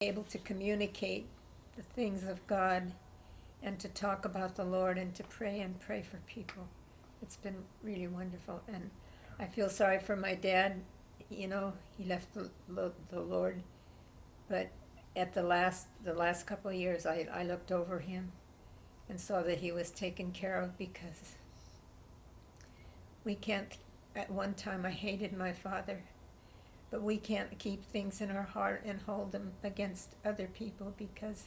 able to communicate the things of God and to talk about the Lord and to pray and pray for people. It's been really wonderful. And I feel sorry for my dad. You know, he left the Lord. But at the last couple of years, I looked over him and saw that he was taken care of, because we can't, at one time I hated my father, but we can't keep things in our heart and hold them against other people, because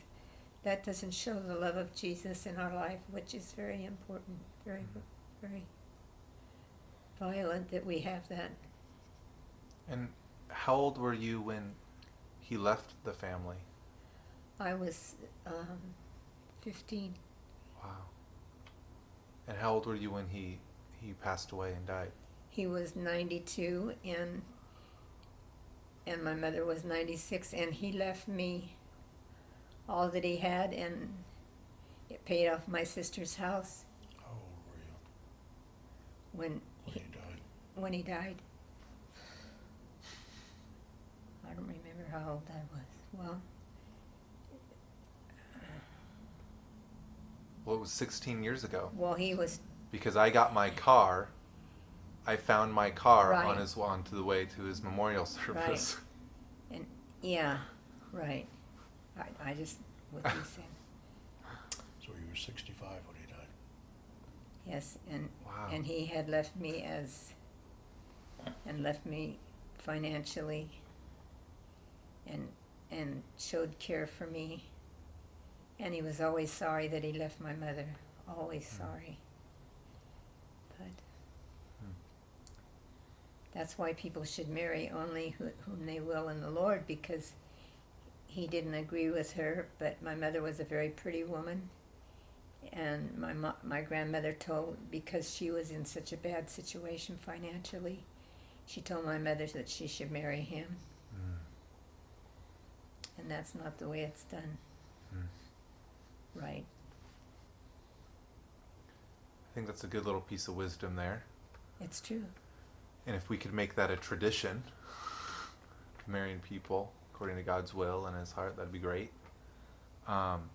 that doesn't show the love of Jesus in our life, which is very important, very, very violent that we have that. And how old were you when he left the family? I was 15. Wow. And how old were you when he passed away and died? He was 92, and my mother was 96, and he left me all that he had, and it paid off my sister's house. How old were you when he died? When he died. I don't remember how old I was. Well, it was 16 years ago. Well, he was. Because I got my car. I found my car Right. on the way to his memorial service. Right. And yeah, right. I just what he said. So you were 65 when he died. Yes, and Wow. and he had left me financially, and showed care for me. And he was always sorry that he left my mother. Always sorry. But that's why people should marry only whom they will in the Lord, because he didn't agree with her, but my mother was a very pretty woman. And my grandmother told, because she was in such a bad situation financially, she told my mother that she should marry him. And that's not the way it's done. Right. I think that's a good little piece of wisdom there. It's true. And if we could make that a tradition, marrying people according to God's will and his heart, that'd be great. And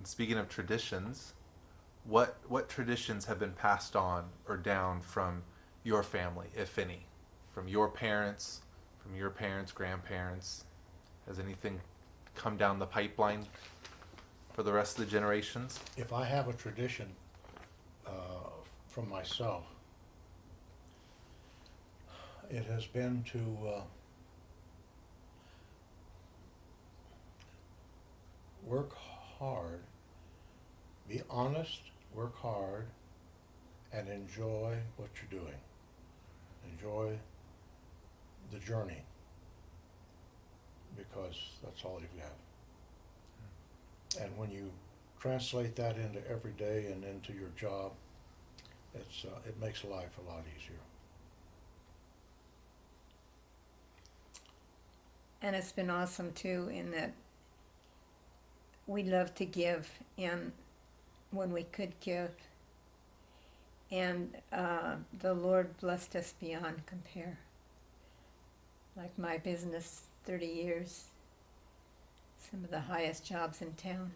speaking of traditions, what traditions have been passed on or down from your family, if any? From your parents, grandparents? Has anything come down the pipeline for the rest of the generations? If I have a tradition from myself, it has been to work hard, be honest, work hard, and enjoy what you're doing. Enjoy the journey, because that's all you've got. And when you translate that into every day and into your job, it makes life a lot easier. And it's been awesome too, in that we love to give, and when we could give, and the Lord blessed us beyond compare. Like my business, 30 years, some of the highest jobs in town,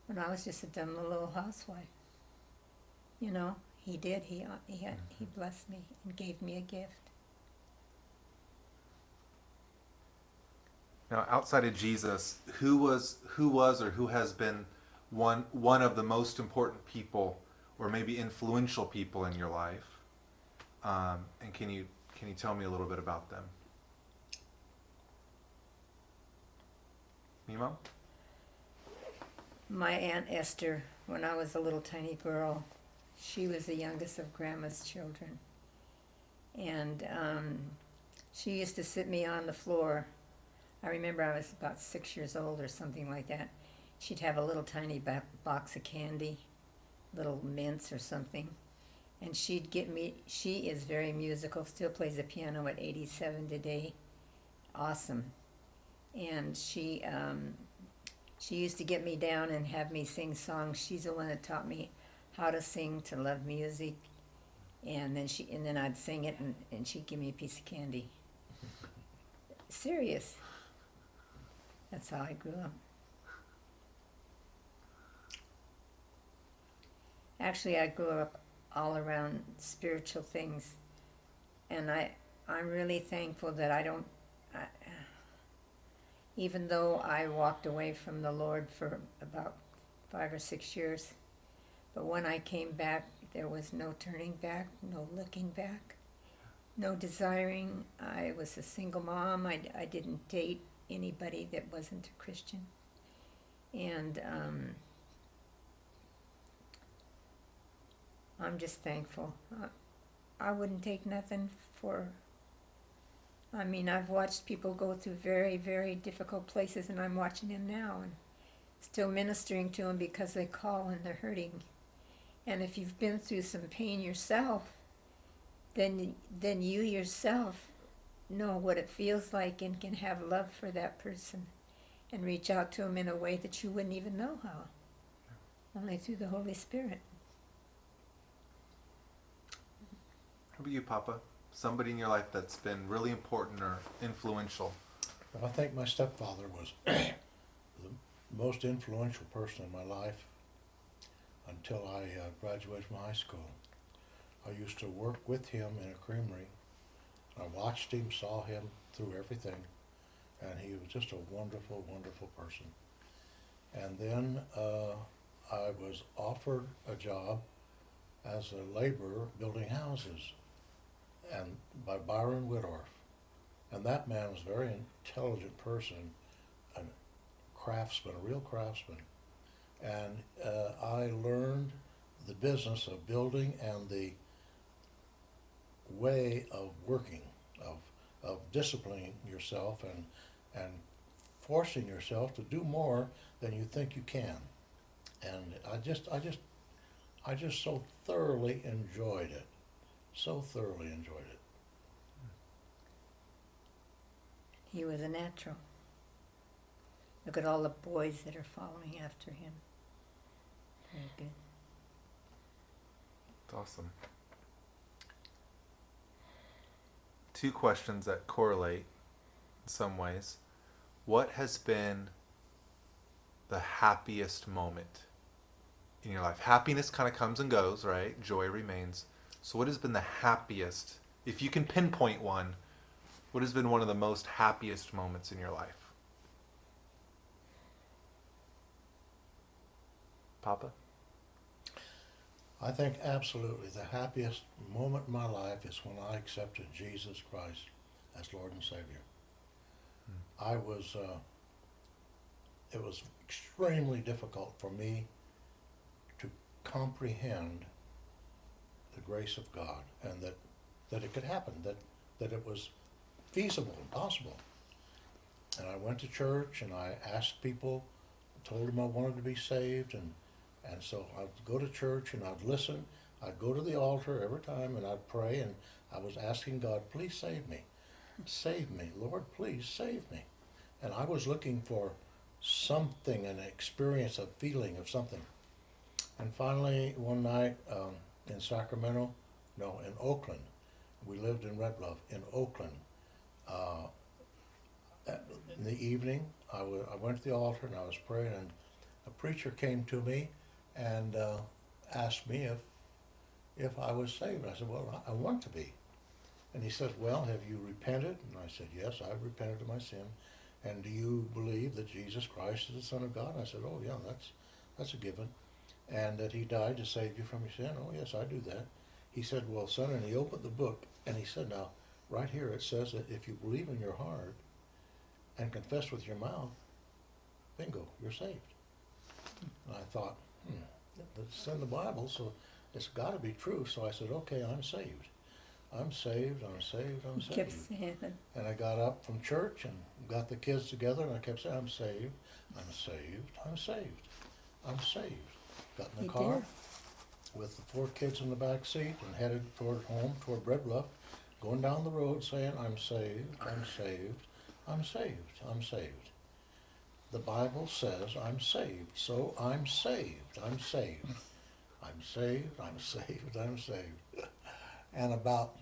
when I was just a dumb little housewife. You know, he blessed me and gave me a gift. Now, outside of Jesus, who was or who has been one of the most important people, or maybe influential people in your life? And can you tell me a little bit about them? Mimo? My Aunt Esther, when I was a little tiny girl, she was the youngest of Grandma's children. And she used to sit me on the floor. I remember I was about 6 years old or something like that. She'd have a little tiny box of candy, little mints or something. And she'd get me, she is very musical, still plays the piano at 87 today. Awesome. And she used to get me down and have me sing songs. She's the one that taught me how to sing, to love music. And then I'd sing it, and she'd give me a piece of candy. Serious. That's how I grew up. Actually, I grew up all around spiritual things, and I'm really thankful that even though I walked away from the Lord for about 5 or 6 years, but when I came back, there was no turning back, no looking back, no desiring. I was a single mom. I didn't date anybody that wasn't a Christian. And I'm just thankful. I wouldn't take nothing for... I mean, I've watched people go through very, very difficult places, and I'm watching them now and still ministering to them because they call and they're hurting. And if you've been through some pain yourself, then you yourself know what it feels like and can have love for that person and reach out to them in a way that you wouldn't even know how, only through the Holy Spirit. How about you, Papa? Somebody in your life that's been really important or influential? I think my stepfather was the most influential person in my life until I graduated from high school. I used to work with him in a creamery. I watched him, saw him through everything, and he was just a wonderful, wonderful person. And then I was offered a job as a laborer building houses, and by Byron Whittorf. And that man was a very intelligent person, a craftsman, a real craftsman. And I learned the business of building and the way of working, of disciplining yourself and forcing yourself to do more than you think you can. And I just so thoroughly enjoyed it. So thoroughly enjoyed it. He was a natural. Look at all the boys that are following after him. Very good. It's awesome. 2 questions that correlate in some ways. What has been the happiest moment in your life? Happiness kind of comes and goes, right? Joy remains. So what has been the happiest, if you can pinpoint one, what has been one of the most happiest moments in your life? Papa? I think absolutely the happiest moment in my life is when I accepted Jesus Christ as Lord and Savior. It was extremely difficult for me to comprehend the grace of God, and that it could happen, that it was feasible and possible. And I went to church and I asked people, told them I wanted to be saved, and so I'd go to church and I'd listen. I'd go to the altar every time and I'd pray, and I was asking God, please save me. Save me, Lord, please save me. And I was looking for something, an experience, a feeling of something. And finally, one night in Oakland, we lived in Red Bluff, in Oakland. In the evening, I went to the altar and I was praying, and a preacher came to me and asked me if I was saved. I said, well, I want to be. And he said, well, have you repented? And I said, yes, I've repented of my sin. And do you believe that Jesus Christ is the Son of God? I said, oh yeah, that's a given. And that he died to save you from your sin? Oh yes, I do that. He said, well, son, and he opened the book and he said, now, right here it says that if you believe in your heart and confess with your mouth, bingo, you're saved. And I thought, that's in the Bible, so it's got to be true. So I said, okay, I'm saved. I'm saved, I'm saved, I'm He kept saved. saying it. And I got up from church and got the kids together, and I kept saying, I'm saved, I'm saved, I'm saved, I'm saved. Got in the He car did. with the 4 kids in the back seat and headed toward home, toward Red Bluff, going down the road saying, I'm saved, I'm saved, I'm saved, I'm saved. The Bible says I'm saved, so I'm saved, I'm saved. I'm saved, I'm saved, I'm saved. And about,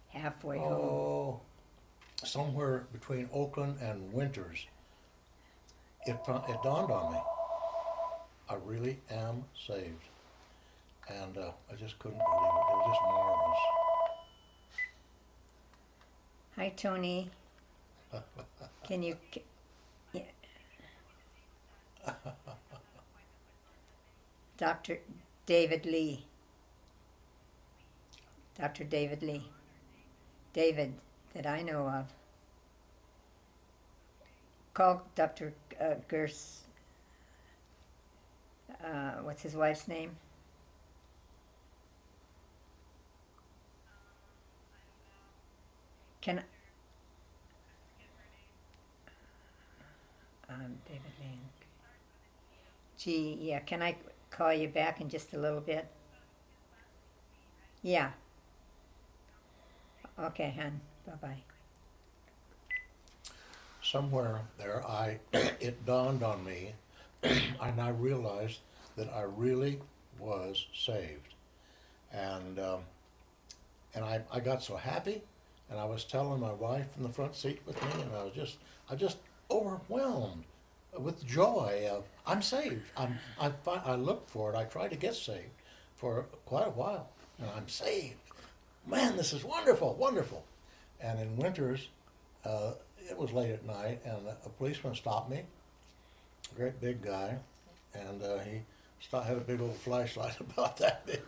Halfway home. somewhere between Oakland and Winters, it dawned on me. I really am saved. And I just couldn't believe it. It was just marvelous. Hi, Tony. Can you? Yeah. Dr. David Lee. Dr. David Lee. David, that I know of. Call Dr. Gers. What's his wife's name? Can David Lee. Gee, yeah. Can I call you back in just a little bit? Yeah. Okay, hon. Bye bye. Somewhere there, it dawned on me, and I realized that I really was saved. And I got so happy, and I was telling my wife in the front seat with me, and I just overwhelmed with joy of I'm saved. I looked for it. I tried to get saved for quite a while, and I'm saved. Man, this is wonderful, wonderful. And in winters, it was late at night, and a policeman stopped me, a great big guy, and had a big old flashlight about that big,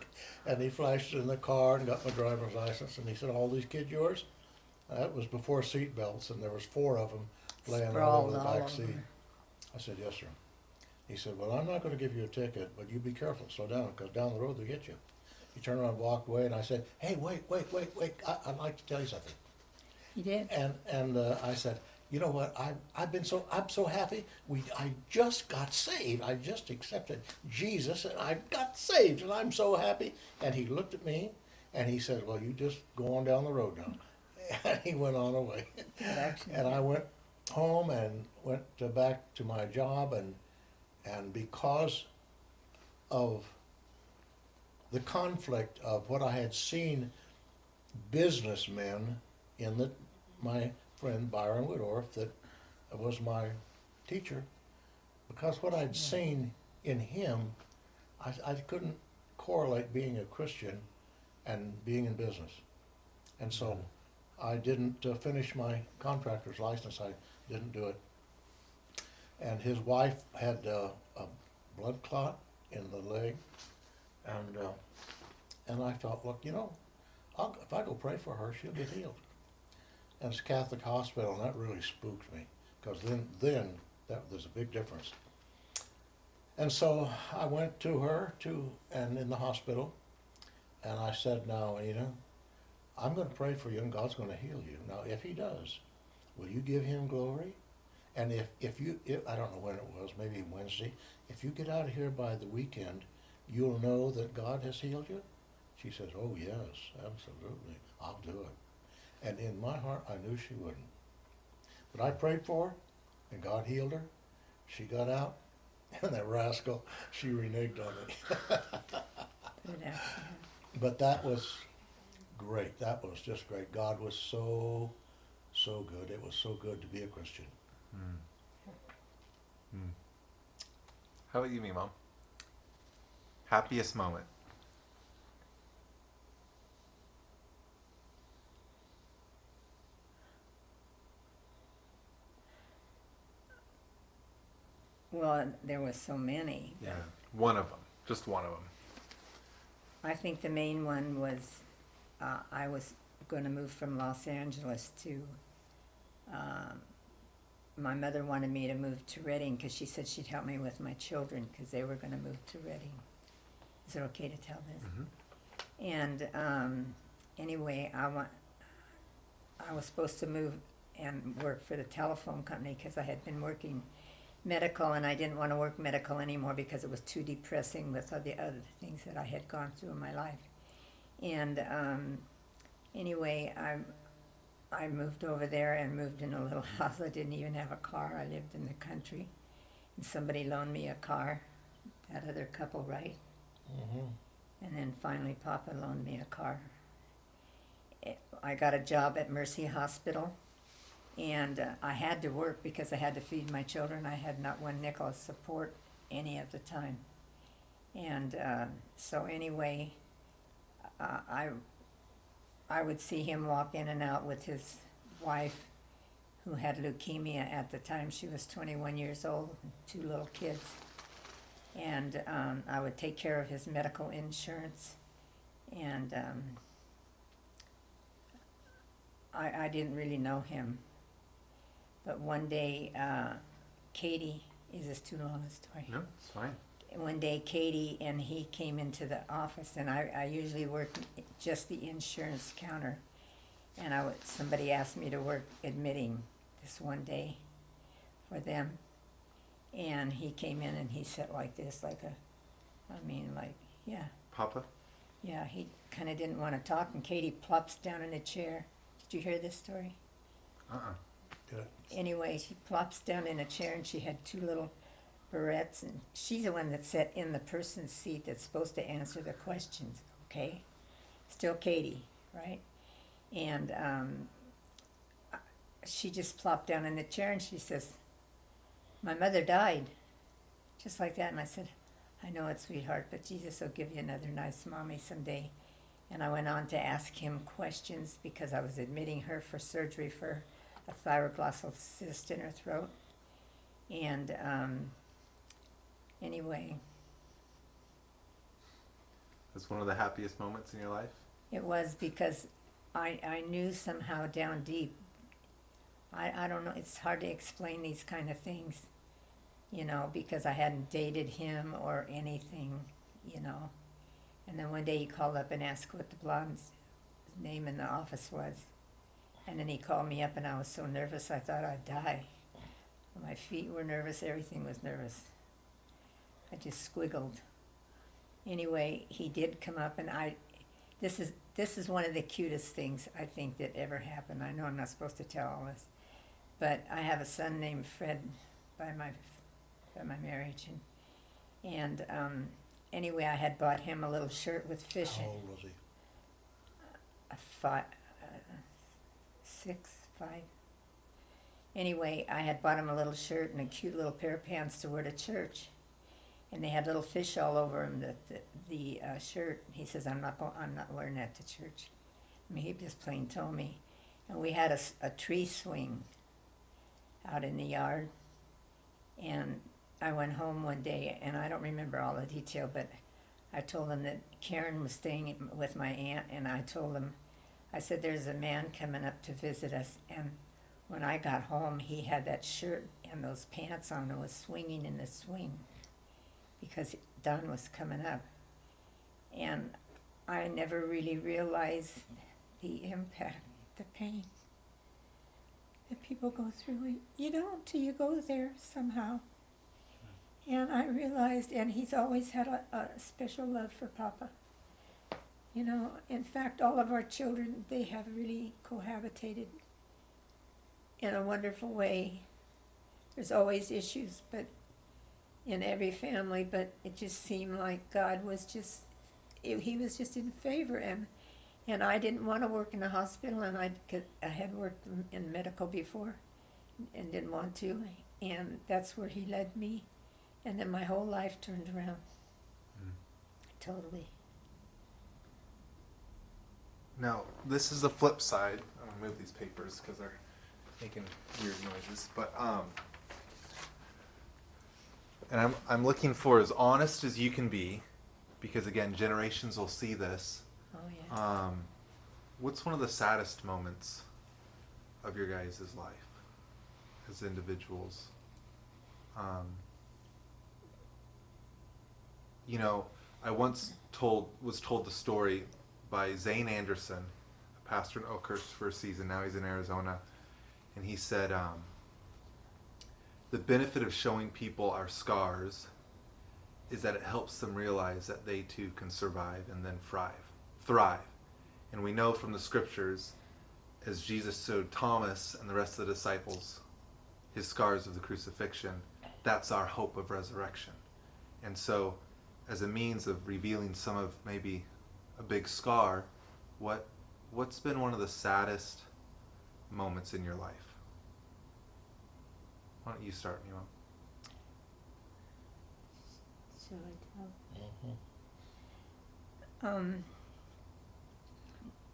and he flashed it in the car and got my driver's license, and he said, "All these kids yours?" That was before seat belts, and there was 4 of them laying all over the Sprawled all back seat. over. I said, "Yes, sir." He said, "Well, I'm not going to give you a ticket, but you be careful, slow down, because down the road they'll get you." He turned around and walked away, and I said, "Hey, wait, I'd like to tell you something." You did? And I said, "You know what? I'm so happy. I just got saved. I just accepted Jesus, and I got saved, and I'm so happy." And he looked at me, and he said, "Well, you just go on down the road now." And he went on away. That actually. And I went home and went back to my job, and because of the conflict of what I had seen businessmen in my friend Byron Woodorf, that was my teacher, because what I'd seen in him, I couldn't correlate being a Christian and being in business. And so I didn't finish my contractor's license. I didn't do it. And his wife had a blood clot in the leg, and I thought, look, if I go pray for her, she'll get healed. And it's a Catholic hospital, and that really spooked me, because then there's a big difference. And so I went to her and in the hospital, and I said, "Now, I'm going to pray for you, and God's going to heal you. Now, if He does, will you give Him glory? And if I don't know when it was, maybe Wednesday, if you get out of here by the weekend, you'll know that God has healed you." She says, "Oh, yes, absolutely. I'll do it." And in my heart, I knew she wouldn't. But I prayed for her, and God healed her. She got out, and that rascal, she reneged on me. Good actually. But that was great. That was just great. God was so good. It was so good to be a Christian. How about you, me, Mom? Happiest moment? Well, there was so many. Yeah. One of them. Just one of them. I think the main one was I was going to move from Los Angeles to. My mother wanted me to move to Redding because she said she'd help me with my children because they were going to move to Redding. Is it okay to tell this? Mm-hmm. And anyway, I was supposed to move and work for the telephone company because I had been working medical, and I didn't want to work medical anymore because it was too depressing with all the other things that I had gone through in my life. And anyway, I moved over there and moved in a little house. I didn't even have a car. I lived in the country, and somebody loaned me a car. That other couple, right? Mm-hmm. And then finally, Papa loaned me a car. I got a job at Mercy Hospital, And I had to work because I had to feed my children. I had not one nickel of support any of the time. And so anyway, I would see him walk in and out with his wife, who had leukemia at the time. She was 21 years old, 2 little kids. And I would take care of his medical insurance. And I didn't really know him. But one day, Katie, is this too long a story? No, it's fine. One day, Katie and he came into the office, and I usually work just the insurance counter. And somebody asked me to work admitting this one day for them. And he came in and he sat like this, yeah. Papa? Yeah, he kind of didn't want to talk, and Katie plops down in a chair. Did you hear this story? Uh-uh. Good. Anyway, she plops down in a chair, and she had 2 little barrettes, and she's the one that sat in the person's seat that's supposed to answer the questions, okay? Still Katie, right? And she just plopped down in the chair, and she says, "My mother died," just like that. And I said, "I know it, sweetheart, but Jesus will give you another nice mommy someday." And I went on to ask him questions because I was admitting her for surgery for a thyroglossal cyst in her throat. And anyway, It's one of the happiest moments in your life? it was because I knew somehow down deep. I don't know, it's hard to explain these kind of things, because I hadn't dated him or anything, And then one day he called up and asked what the blonde's name in the office was. And then he called me up, and I was so nervous I thought I'd die. My feet were nervous, everything was nervous. I just squiggled. Anyway, he did come up, and this is one of the cutest things I think that ever happened. I know I'm not supposed to tell all this, but I have a son named Fred by my marriage, and anyway, I had bought him a little shirt with fish How in old was he? 6, 5. Anyway, I had bought him a little shirt and a cute little pair of pants to wear to church, and they had little fish all over him. The shirt. He says, I'm not wearing that to church." I mean, he just plain told me. And we had a tree swing out in the yard, and I went home one day, and I don't remember all the detail, but I told him that Karen was staying with my aunt, and I told him, I said, "There's a man coming up to visit us," and when I got home, he had that shirt and those pants on and was swinging in the swing because Don was coming up. And I never really realized the impact, the pain that people go through. You don't till you go there somehow. And I realized, and he's always had a special love for Papa. In fact, all of our children, they have really cohabitated in a wonderful way. There's always issues, but in every family, but it just seemed like God was he was just in favor. And I didn't want to work in a hospital, and I had worked in medical before and didn't want to. And that's where he led me. And then my whole life turned around. Totally. Now, this is the flip side. I'm going to move these papers because they're making weird noises. But, and I'm looking for as honest as you can be, because again, generations will see this. Oh, yeah. What's one of the saddest moments of your guys' life as individuals? I once was told the story by Zane Anderson, a pastor in Oakhurst for a season. Now he's in Arizona. And he said, the benefit of showing people our scars is that it helps them realize that they too can survive and then thrive. And we know from the scriptures, as Jesus showed Thomas and the rest of the disciples his scars of the crucifixion, that's our hope of resurrection. And so, as a means of revealing some of maybe a big scar, what's been one of the saddest moments in your life? Why don't you start, Mimo? Shall I tell? Mhm.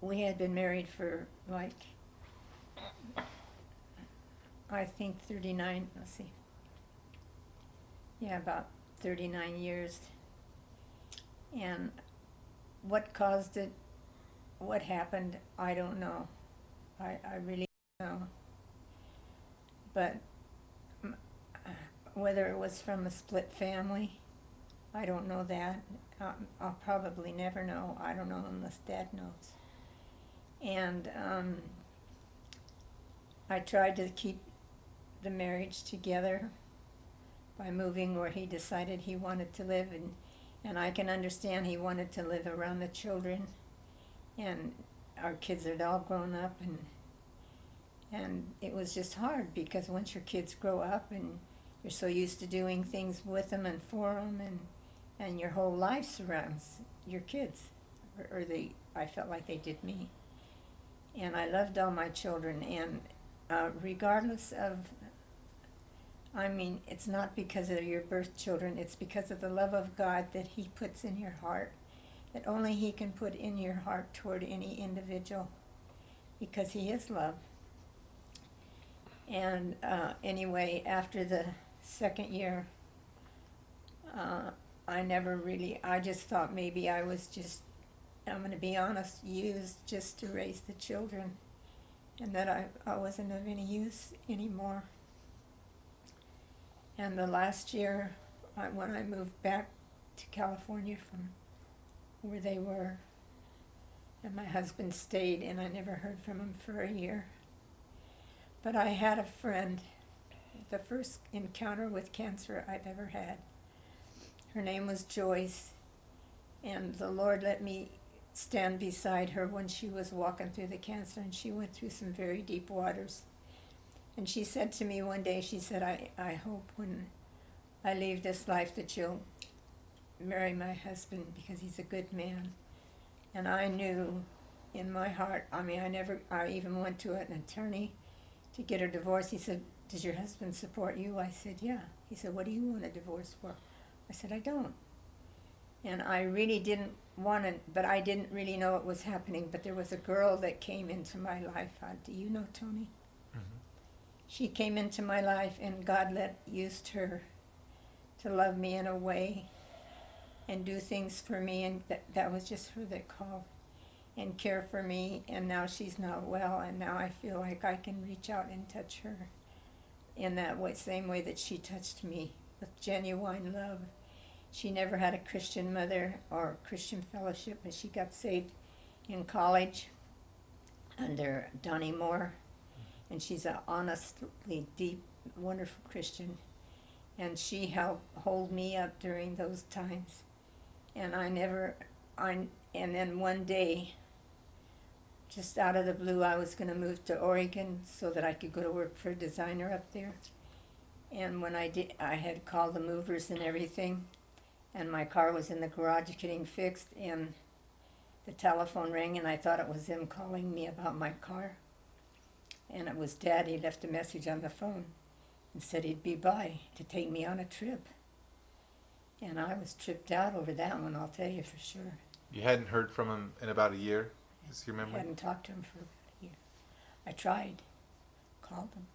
We had been married for like, I think 39, let's see. Yeah, about 39 years. And what caused it, what happened, I don't know. I really don't know. But mm, whether it was from a split family, I don't know that. I'll probably never know. I don't know unless Dad knows. And I tried to keep the marriage together by moving where he decided he wanted to live, and I can understand he wanted to live around the children, and our kids had all grown up, and it was just hard because once your kids grow up and you're so used to doing things with them and for them, and your whole life surrounds your kids, or I felt like they did me. And I loved all my children, and regardless of, I mean, it's not because of your birth children, it's because of the love of God that He puts in your heart, that only He can put in your heart toward any individual, because He is love. And anyway, after the second year, I just thought maybe I was just, I'm going to be honest, used just to raise the children, and that I wasn't of any use anymore. And the last year, when I moved back to California from where they were, and my husband stayed, and I never heard from him for a year. But I had a friend, the first encounter with cancer I've ever had. Her name was Joyce, and the Lord let me stand beside her when she was walking through the cancer, and she went through some very deep waters. And she said to me one day, she said, I hope when I leave this life that you'll marry my husband because he's a good man. And I knew in my heart, I even went to an attorney to get a divorce. He said, does your husband support you? I said, yeah. He said, what do you want a divorce for? I said, I don't. And I really didn't want it, but I didn't really know it was happening. But there was a girl that came into my life. Do you know Tony? She came into my life, and God used her to love me in a way and do things for me, and that was just her that called and care for me. And now she's not well, and now I feel like I can reach out and touch her in that way, same way that she touched me, with genuine love. She never had a Christian mother or Christian fellowship, but she got saved in college under Donnie Moore. And she's an honestly deep, wonderful Christian. And she helped hold me up during those times. And and then one day, just out of the blue, I was going to move to Oregon so that I could go to work for a designer up there. And when I did, I had called the movers and everything. And my car was in the garage getting fixed. And the telephone rang, and I thought it was them calling me about my car. And it was Dad. He left a message on the phone and said he'd be by to take me on a trip. And I was tripped out over that one, I'll tell you for sure. You hadn't heard from him in about a year, is your I memory? hadn't talked to him for about a year. I tried, called him.